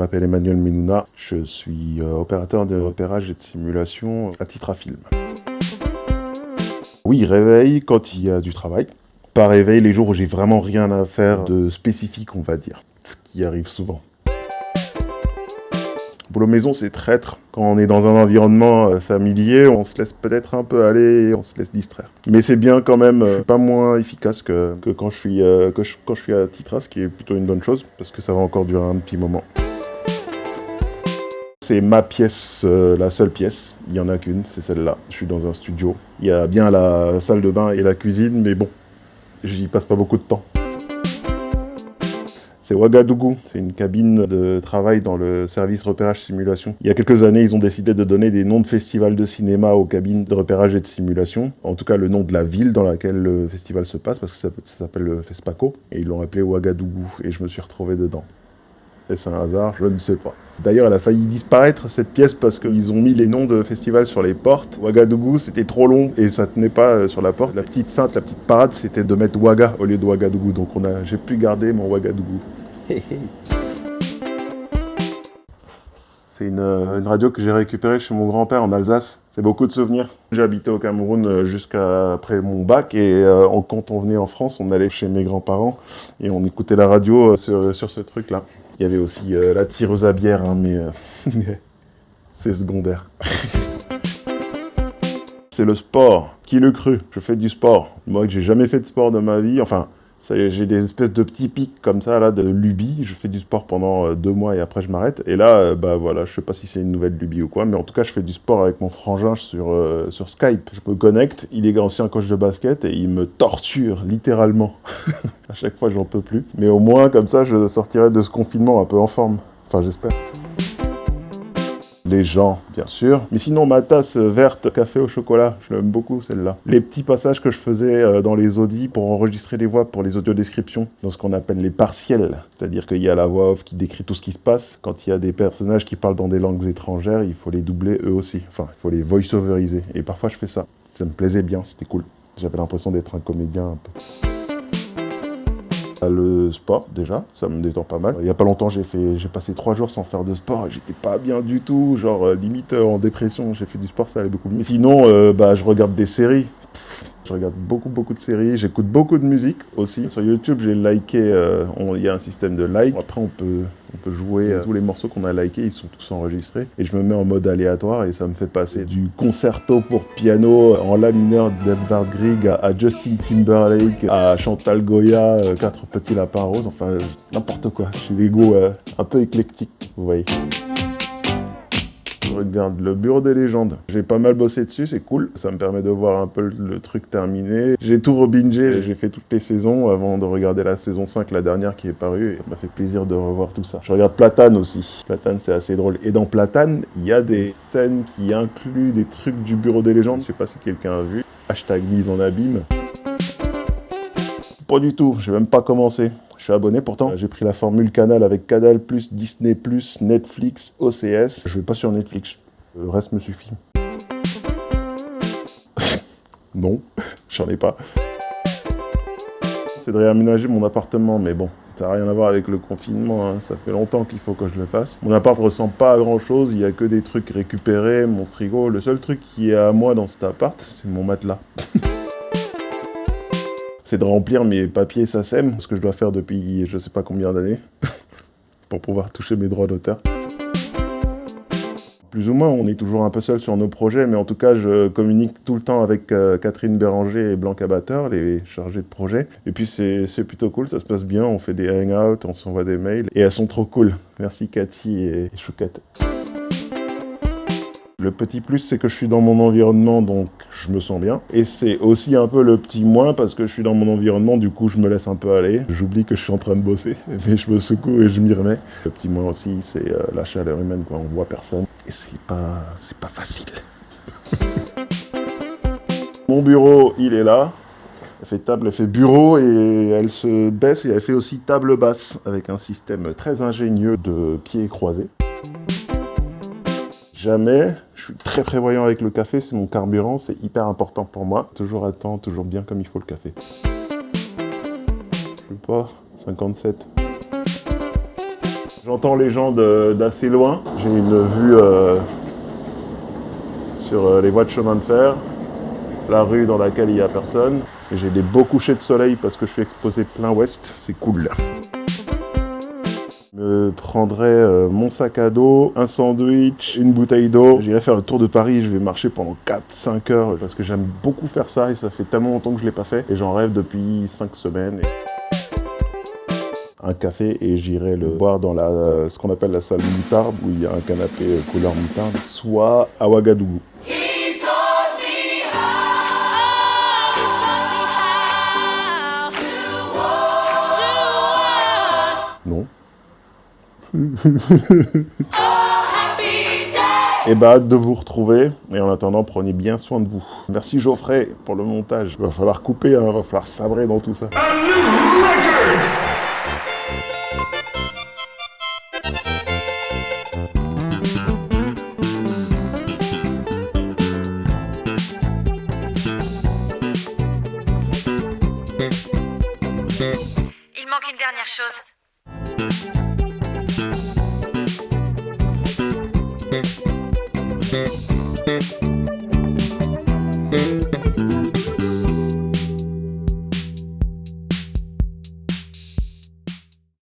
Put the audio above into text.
m'appelle Emmanuel Menouna, je suis opérateur de repérage et de simulation à titre à film. Oui, réveil quand il y a du travail. Pas réveil les jours où j'ai vraiment rien à faire de spécifique, on va dire. Ce qui arrive souvent. Boulot maison, c'est traître. Quand on est dans un environnement familier, on se laisse peut-être un peu aller et on se laisse distraire. Mais c'est bien quand même, je suis pas moins efficace que quand je suis à Titra, ce qui est plutôt une bonne chose, parce que ça va encore durer un petit moment. C'est ma pièce, la seule pièce. Il n'y en a qu'une, c'est celle-là. Je suis dans un studio. Il y a bien la salle de bain et la cuisine, mais bon, j'y passe pas beaucoup de temps. C'est Ouagadougou, c'est une cabine de travail dans le service repérage simulation. Il y a quelques années, ils ont décidé de donner des noms de festivals de cinéma aux cabines de repérage et de simulation. En tout cas, le nom de la ville dans laquelle le festival se passe, parce que ça s'appelle le FESPACO. Et ils l'ont appelé Ouagadougou, et je me suis retrouvé dedans. Est-ce un hasard? Je ne sais pas. D'ailleurs, elle a failli disparaître, cette pièce, parce qu'ils ont mis les noms de festivals sur les portes. Ouagadougou, c'était trop long et ça tenait pas sur la porte. La petite feinte, la petite parade, c'était de mettre Ouaga au lieu de Ouagadougou. Donc j'ai pu garder mon Ouagadougou. C'est une radio que j'ai récupérée chez mon grand-père en Alsace. C'est beaucoup de souvenirs. J'ai habité au Cameroun jusqu'à après mon bac et quand on venait en France, on allait chez mes grands-parents et on écoutait la radio sur ce truc-là. Il y avait aussi la tireuse à bière, hein, mais c'est secondaire. C'est le sport. Qui le cru? Je fais du sport. Moi, j'ai jamais fait de sport de ma vie. Enfin, j'ai des espèces de petits pics comme ça, là, de lubie. Je fais du sport pendant 2 mois et après je m'arrête. Et là, voilà, je sais pas si c'est une nouvelle lubie ou quoi, mais en tout cas, je fais du sport avec mon frangin sur Skype. Je me connecte, il est ancien coach de basket et il me torture, littéralement. À chaque fois, j'en peux plus. Mais au moins, comme ça, je sortirai de ce confinement un peu en forme. Enfin, j'espère. Les gens, bien sûr. Mais sinon, ma tasse verte café au chocolat, je l'aime beaucoup celle-là. Les petits passages que je faisais dans les audis pour enregistrer les voix pour les audiodescriptions, dans ce qu'on appelle les partiels. C'est-à-dire qu'il y a la voix off qui décrit tout ce qui se passe. Quand il y a des personnages qui parlent dans des langues étrangères, il faut les doubler eux aussi. Enfin, il faut les voice-overiser. Et parfois, je fais ça. Ça me plaisait bien, c'était cool. J'avais l'impression d'être un comédien un peu. Le sport, déjà, ça me détend pas mal. Il y a pas longtemps, j'ai passé 3 jours sans faire de sport et j'étais pas bien du tout, genre limite en dépression. J'ai fait du sport, ça allait beaucoup mieux. Sinon, je regarde des séries. Je regarde beaucoup de séries, j'écoute beaucoup de musique aussi. Sur YouTube, j'ai liké, il y a un système de like. Après, on peut jouer tous les morceaux qu'on a likés, ils sont tous enregistrés. Et je me mets en mode aléatoire et ça me fait passer du concerto pour piano en la mineur d'Edvard Grieg à Justin Timberlake, à Chantal Goya, 4 petits lapins roses, enfin n'importe quoi. J'ai des goûts un peu éclectiques, vous voyez. Je regarde le Bureau des légendes. J'ai pas mal bossé dessus, c'est cool. Ça me permet de voir un peu le truc terminé. J'ai tout rebingé, j'ai fait toutes les saisons avant de regarder la saison 5, la dernière qui est parue. Et ça m'a fait plaisir de revoir tout ça. Je regarde Platane aussi. Platane, c'est assez drôle. Et dans Platane, il y a des scènes qui incluent des trucs du Bureau des légendes. Je sais pas si quelqu'un a vu. Hashtag mise en abîme. Pas du tout, j'ai même pas commencé. Je suis abonné pourtant. J'ai pris la formule Canal avec Canal+, Disney+, Netflix, OCS. Je vais pas sur Netflix. Le reste me suffit. Non, j'en ai pas. C'est de réaménager mon appartement, mais bon, ça n'a rien à voir avec le confinement, hein. Ça fait longtemps qu'il faut que je le fasse. Mon appart ressemble pas à grand chose, il y a que des trucs récupérés, mon frigo. Le seul truc qui est à moi dans cet appart, c'est mon matelas. C'est de remplir mes papiers SACEM, ce que je dois faire depuis je sais pas combien d'années, pour pouvoir toucher mes droits d'auteur. Plus ou moins, on est toujours un peu seul sur nos projets, mais en tout cas, je communique tout le temps avec Catherine Béranger et Blanca Batteur, les chargés de projet. Et puis c'est plutôt cool, ça se passe bien, on fait des hangouts, on s'envoie des mails, et elles sont trop cool. Merci Cathy et Chouquette. Le petit plus, c'est que je suis dans mon environnement, donc je me sens bien. Et c'est aussi un peu le petit moins, parce que je suis dans mon environnement, du coup je me laisse un peu aller. J'oublie que je suis en train de bosser, mais je me secoue et je m'y remets. Le petit moins aussi, c'est la chaleur humaine, quoi. On voit personne. Et c'est pas facile. Mon bureau, il est là. Elle fait bureau et elle se baisse et elle fait aussi table basse, avec un système très ingénieux de pieds croisés. Jamais, je suis très prévoyant avec le café, c'est mon carburant, c'est hyper important pour moi. Toujours à temps, toujours bien comme il faut le café. Je sais pas, 57. J'entends les gens d'assez loin. J'ai une vue sur les voies de chemin de fer, la rue dans laquelle il n'y a personne. Et j'ai des beaux couchers de soleil parce que je suis exposé plein ouest, c'est cool. Je me prendrais mon sac à dos, un sandwich, une bouteille d'eau. J'irai faire le tour de Paris, je vais marcher pendant 4-5 heures parce que j'aime beaucoup faire ça et ça fait tellement longtemps que je ne l'ai pas fait. Et j'en rêve depuis 5 semaines. Un café et j'irai le boire dans ce qu'on appelle la salle moutarde où il y a un canapé couleur moutarde, soit à Ouagadougou. Non. Et bah hâte de vous retrouver, et en attendant prenez bien soin de vous. Merci Geoffrey pour le montage, il va falloir couper, hein, il va falloir sabrer dans tout ça. Il manque une dernière chose.